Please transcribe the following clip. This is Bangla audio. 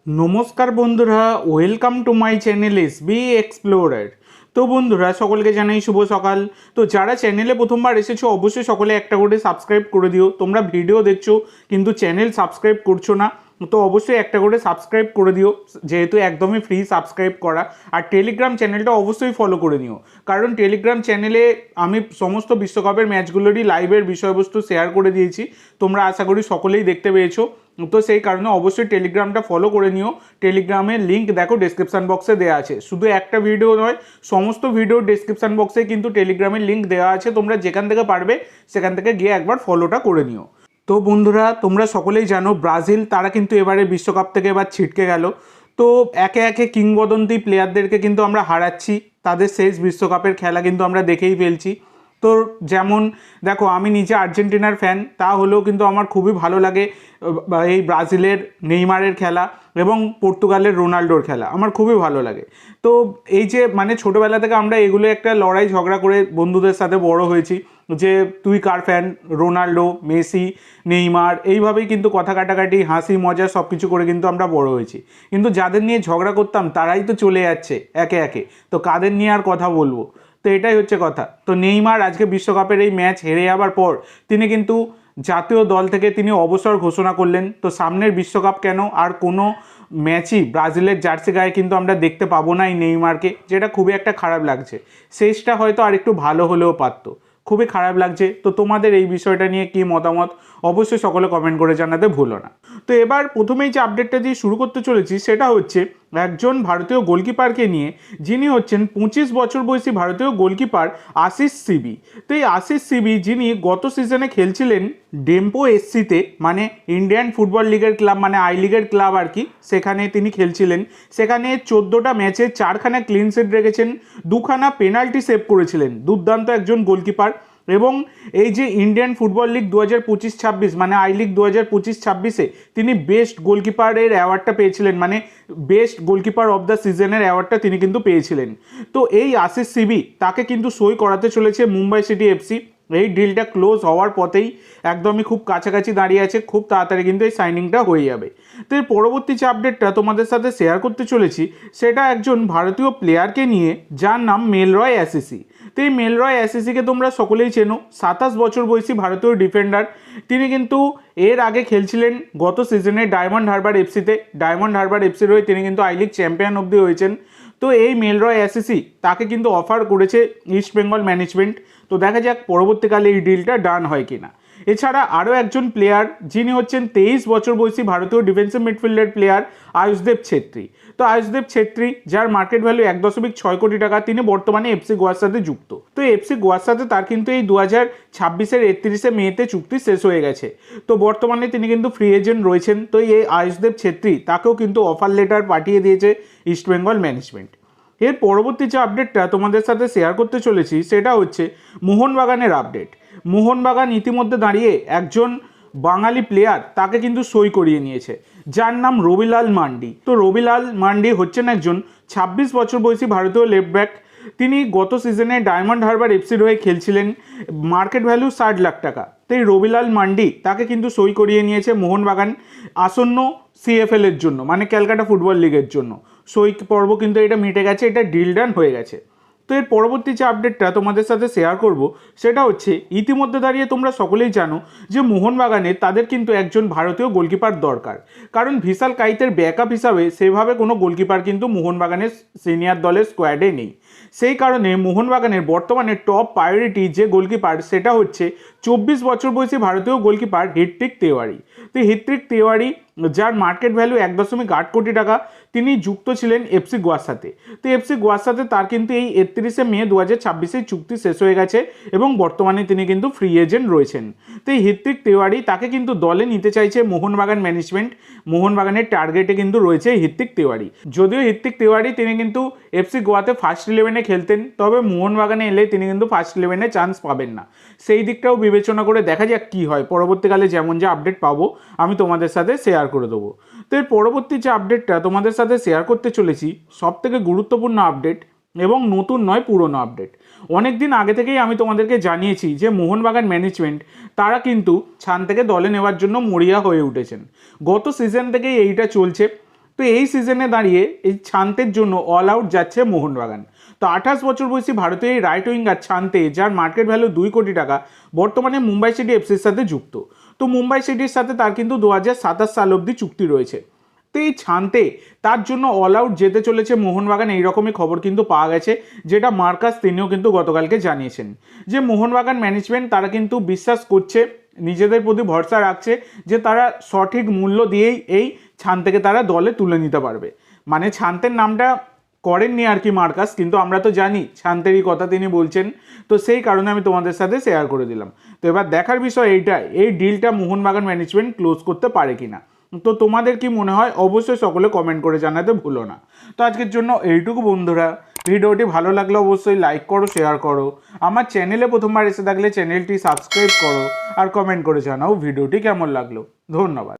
নমস্কার বন্ধুরা, welcome to my channel SB explorer. তো বন্ধুরা, সকলকে জানাই শুভ সকাল। তো যারা চ্যানেলে প্রথমবার এসেছো অবশ্যই সকলে একটা করে সাবস্ক্রাইব করে দিও। তোমরা ভিডিও দেখছো কিন্তু চ্যানেল সাবস্ক্রাইব করছো না, তো অবশ্যই একটা করে সাবস্ক্রাইব করে দিও, যেহেতু একদমই ফ্রি সাবস্ক্রাইব করা। আর টেলিগ্রাম চ্যানেলটা অবশ্যই ফলো করে নিও, কারণ টেলিগ্রাম চ্যানেলে আমি সমস্ত বিশ্বকাপের ম্যাচগুলোরই লাইভের বিষয়বস্তু শেয়ার করে দিয়েছি। তোমরা আশা করি সকলেই দেখতে পেয়েছো। তো সেই কারণে অবশ্যই টেলিগ্রামটা ফলো করে নিও। টেলিগ্রামের লিঙ্ক দেখো ডেসক্রিপশান বক্সে দেওয়া আছে। শুধু একটা ভিডিও নয়, সমস্ত ভিডিওর ডেসক্রিপশান বক্সে কিন্তু টেলিগ্রামের লিঙ্ক দেওয়া আছে। তোমরা যেখান থেকে পারবে সেখান থেকে গিয়ে একবার ফলোটা করে নিও। তো বন্ধুরা, তোমরা সকলেই জানো ব্রাজিল তারা কিন্তু এবারে বিশ্বকাপ থেকে এবার ছিটকে গেল। তো একে একে কিংবদন্তি প্লেয়ারদেরকে কিন্তু আমরা হারাচ্ছি। তাদের শেষ বিশ্বকাপের খেলা কিন্তু আমরা দেখেই ফেলছি। তো যেমন দেখো, আমি নিজে আর্জেন্টিনার ফ্যান, তা হলেও কিন্তু আমার খুবই ভালো লাগে এই ব্রাজিলের নেইমারের খেলা এবং পর্তুগালের রোনাল্ডোর খেলা আমার খুবই ভালো লাগে। তো এই যে মানে ছোটোবেলা থেকে আমরা এগুলো একটা লড়াই ঝগড়া করে বন্ধুদের সাথে বড় হয়েছি, যে তুই কার ফ্যান, রোনাল্ডো, মেসি, নেইমার, এইভাবেই কিন্তু কথা কাটাকাটি, হাসি মজা সব কিছু করে কিন্তু আমরা বড় হয়েছি। কিন্তু যাদের নিয়ে ঝগড়া করতাম তারাই তো চলে যাচ্ছে একে একে, তো কাদের নিয়ে আর কথা বলবো। তো এটাই হচ্ছে কথা। তো নেইমার আজকে বিশ্বকাপের এই ম্যাচ হেরে যাবার পর তিনি কিন্তু জাতীয় দল থেকে তিনি অবসর ঘোষণা করলেন। তো সামনের বিশ্বকাপ কেন আর কোনো ম্যাচই ব্রাজিলের জার্সি গায়ে কিন্তু আমরা দেখতে পাবো না এই নেইমারকে, যেটা খুবই একটা খারাপ লাগছে। শেষটা হয়তো আর একটু ভালো হলেও পারতো। খুবই খারাপ লাগছে। তো তোমাদের এই বিষয়টা নিয়ে কী মতামত অবশ্যই সকলে কমেন্ট করে জানাতে ভুলো না। তো এবার প্রথমেই যে আপডেটটা দিয়ে শুরু করতে চলেছি সেটা হচ্ছে একজন ভারতীয় গোলকিপারকে নিয়ে, যিনি হচ্ছেন 25 বছর বয়সী ভারতীয় গোলকিপার আশিস সিবি। তো এই আশিস সিবি, যিনি গত সিজনে খেলছিলেন ডেম্পো এসসিতে, মানে ইন্ডিয়ান ফুটবল লিগের ক্লাব, মানে আই লিগের ক্লাব আর কি, সেখানে তিনি খেলছিলেন। সেখানে 14টা ম্যাচে 4খানা ক্লিন শিট রেখেছেন, 2খানা পেনাল্টি সেভ করেছিলেন। দুর্দান্ত একজন গোলকিপার। এবং এই যে ইন্ডিয়ান ফুটবল লিগ 2025-26, মানে আই লিগ 2025-26-এ তিনি বেস্ট গোলকিপারের অ্যাওয়ার্ডটা পেয়েছিলেন, মানে বেস্ট গোলকিপার অফ দ্য সিজনের অ্যাওয়ার্ডটা তিনি কিন্তু পেয়েছিলেন। তো এই আশিস সিবি, তাকে কিন্তু সই করাতে চলেছে মুম্বাই সিটি এফসি। এই ডিলটা ক্লোজ হওয়ার পথেই, একদমই খুব কাছাকাছি দাঁড়িয়ে আছে, খুব তাড়াতাড়ি কিন্তু এই সাইনিংটা হয়ে যাবে। তো এর পরবর্তী যে আপডেটটা তোমাদের সাথে শেয়ার করতে চলেছি সেটা একজন ভারতীয় প্লেয়ারকে নিয়ে, যার নাম মেলরয় অ্যাসিসি। তো এই মেলরয় অ্যাসিসিকে তোমরা সকলেই চেনো। 27 বছর বয়সী ভারতীয় ডিফেন্ডার। তিনি কিন্তু এর আগে খেলছিলেন গত সিজনে ডায়মন্ড হারবার এফসিতে। ডায়মন্ড হারবার এফসির হয়ে তিনি কিন্তু আই লিগ চ্যাম্পিয়ন অবধি হয়েছেন। তো এই মেলরয় অ্যাসিসি, তাকে কিন্তু অফার করেছে ইস্ট বেঙ্গল ম্যানেজমেন্ট। তো দেখা যাক পরবর্তীকালে এই ডিলটা ডান হয় কিনা। এছাড়া আরও একজন প্লেয়ার, যিনি হচ্ছেন 23 বছর বয়সী ভারতীয় ডিফেন্সিভ মিডফিল্ডের প্লেয়ার আয়ুষদেব ছেত্রী। তো আয়ুষদেব ছেত্রী, যার মার্কেট ভ্যালু 1.6 কোটি টাকা, তিনি বর্তমানে এফসি গোয়ার সাথে যুক্ত। তো এফসি গোয়ার সাথে তার কিন্তু এই 2026-এর 31শে মেতে চুক্তি শেষ হয়ে গেছে। তো বর্তমানে তিনি কিন্তু ফ্রি এজেন্ট রয়েছেন। তো এই আয়ুষদেব ছেত্রী, তাকেও কিন্তু অফার লেটার পাঠিয়ে দিয়েছে ইস্ট বেঙ্গল ম্যানেজমেন্ট। এর পরবর্তী যে আপডেটটা তোমাদের সাথে শেয়ার করতে চলেছি সেটা হচ্ছে মোহনবাগানের আপডেট। মোহনবাগান ইতিমধ্যে দাঁড়িয়ে একজন বাঙালি প্লেয়ার, তাকে কিন্তু সই করিয়ে নিয়েছে, যার নাম রবিলাল মান্ডি। তো রবিলাল মান্ডি হচ্ছেন একজন 26 বছর বয়সী ভারতীয় লেফট ব্যাক। তিনি গত সিজনে ডায়মন্ড হারবার এফসির হয়ে খেলছিলেন। মার্কেট ভ্যালু 60 লাখ টাকা। তো এই রবিলাল মান্ডি, তাকে কিন্তু সই করিয়ে নিয়েছে মোহনবাগান আসন্ন সিএফএল এর জন্য, মানে ক্যালকাটা ফুটবল লিগের জন্য। সই পর্ব কিন্তু এটা মিটে গেছে, এটা ডিল ডান হয়ে গেছে। তো এর পরবর্তী যে আপডেটটা তোমাদের সাথে শেয়ার করব সেটা হচ্ছে, ইতিমধ্যে দাঁড়িয়ে তোমরা সকলেই জানো যে মোহনবাগানে তাদের কিন্তু একজন ভারতীয় গোলকিপার দরকার, কারণ ভিশাল কাইতের ব্যাকআপ হিসাবে সেভাবে কোনো গোলকিপার কিন্তু মোহনবাগানের সিনিয়র দলের স্কোয়াডে নেই। সেই কারণে মোহনবাগানের বর্তমানে টপ প্রায়োরিটি যে গোলকিপার, সেটা হচ্ছে 24 বছর বয়সী ভারতীয় গোলকিপার হৃত্বিক তিওয়ারি। তো হৃত্বিক তিওয়ারি, যার মার্কেট ভ্যালু 1.8 কোটি টাকা, তিনি যুক্ত ছিলেন এফসি গোয়ার সাথে। তো এফসি গোয়ার সাথে তার কিন্তু এই 31শে মে 2026-এ চুক্তি শেষ হয়ে গেছে এবং বর্তমানে তিনি কিন্তু ফ্রি এজেন্ট রয়েছেন। তো এই হৃত্বিক তিওয়ারি, তাকে কিন্তু দলে নিতে চাইছে মোহনবাগান ম্যানেজমেন্ট। মোহনবাগানের টার্গেটে কিন্তু রয়েছে হৃত্বিক তিওয়ারি। যদিও হৃত্বিক তিওয়ারি তিনি কিন্তু এফসি গোয়াতে ফার্স্ট 11-এ খেলতেন, তবে মোহনবাগানে এলে তিনি কিন্তু ফার্স্ট 11-এ চান্স পাবেন না। সেই দিকটাও বিবেচনা করে দেখা যাক কী হয়। পরবর্তীকালে যেমন যে আপডেট পাবো আমি তোমাদের সাথে শেয়ার করে দেবো। তো এর পরবর্তী যে আপডেটটা তোমাদের সাথে শেয়ার করতে চলেছি, সবথেকে গুরুত্বপূর্ণ আপডেট এবং নতুন নয়, পুরনো আপডেট। অনেক দিন আগে থেকেই আমি তোমাদেরকে জানিয়েছি যে মোহনবাগান ম্যানেজমেন্ট, তারা কিন্তু ছান থেকে দলে নেওয়ার জন্য মরিয়া হয়ে উঠেছেন। গত সিজন থেকেই এইটা চলছে। তো এই সিজনে দাঁড়িয়ে এই ছান্তের জন্য অল আউট যাচ্ছে মোহনবাগান। তো 28 বছর বয়সী ভারতীয় এই রাইট উইঙ্গার ছান্তে, যার মার্কেট ভ্যালু 2 কোটি টাকা, বর্তমানে মুম্বাই সিটি এফসির সাথে যুক্ত। তো মুম্বাই সিটির সাথে তার কিন্তু 2027 সাল অবধি চুক্তি রয়েছে। তো এই ছান্তে তার জন্য অল আউট যেতে চলেছে মোহনবাগান, এইরকমই খবর কিন্তু পাওয়া গেছে, যেটা মার্কাস তিনিও কিন্তু গতকালকে জানিয়েছেন যে মোহনবাগান ম্যানেজমেন্ট তারা কিন্তু বিশ্বাস করছে, নিজেদের প্রতি ভরসা রাখছে যে তারা সঠিক মূল্য দিয়েই এই ছান্তেকে তারা দলে তুলে নিতে পারবে। মানে ছান্তের নামটা করেননি আর কি মার্কাস, কিন্তু আমরা তো জানি ছান্তেরই কথা তিনি বলছেন। তো সেই কারণে আমি তোমাদের সাথে শেয়ার করে দিলাম। তো এবার দেখার বিষয় এইটাই, এই ডিলটা মোহনবাগান ম্যানেজমেন্ট ক্লোজ করতে পারে কিনা। তো তোমাদের কি মনে হয় অবশ্যই সকলে কমেন্ট করে জানাতে ভুলো না। তো আজকের জন্য এইটুকু বন্ধুরা, ভিডিওটি ভালো লাগলে অবশ্যই লাইক করো, শেয়ার করো, আমার চ্যানেলে প্রথমবার এসে থাকলে চ্যানেলটি সাবস্ক্রাইব করো, আর কমেন্ট করে জানাও ভিডিওটি কেমন লাগলো। ধন্যবাদ।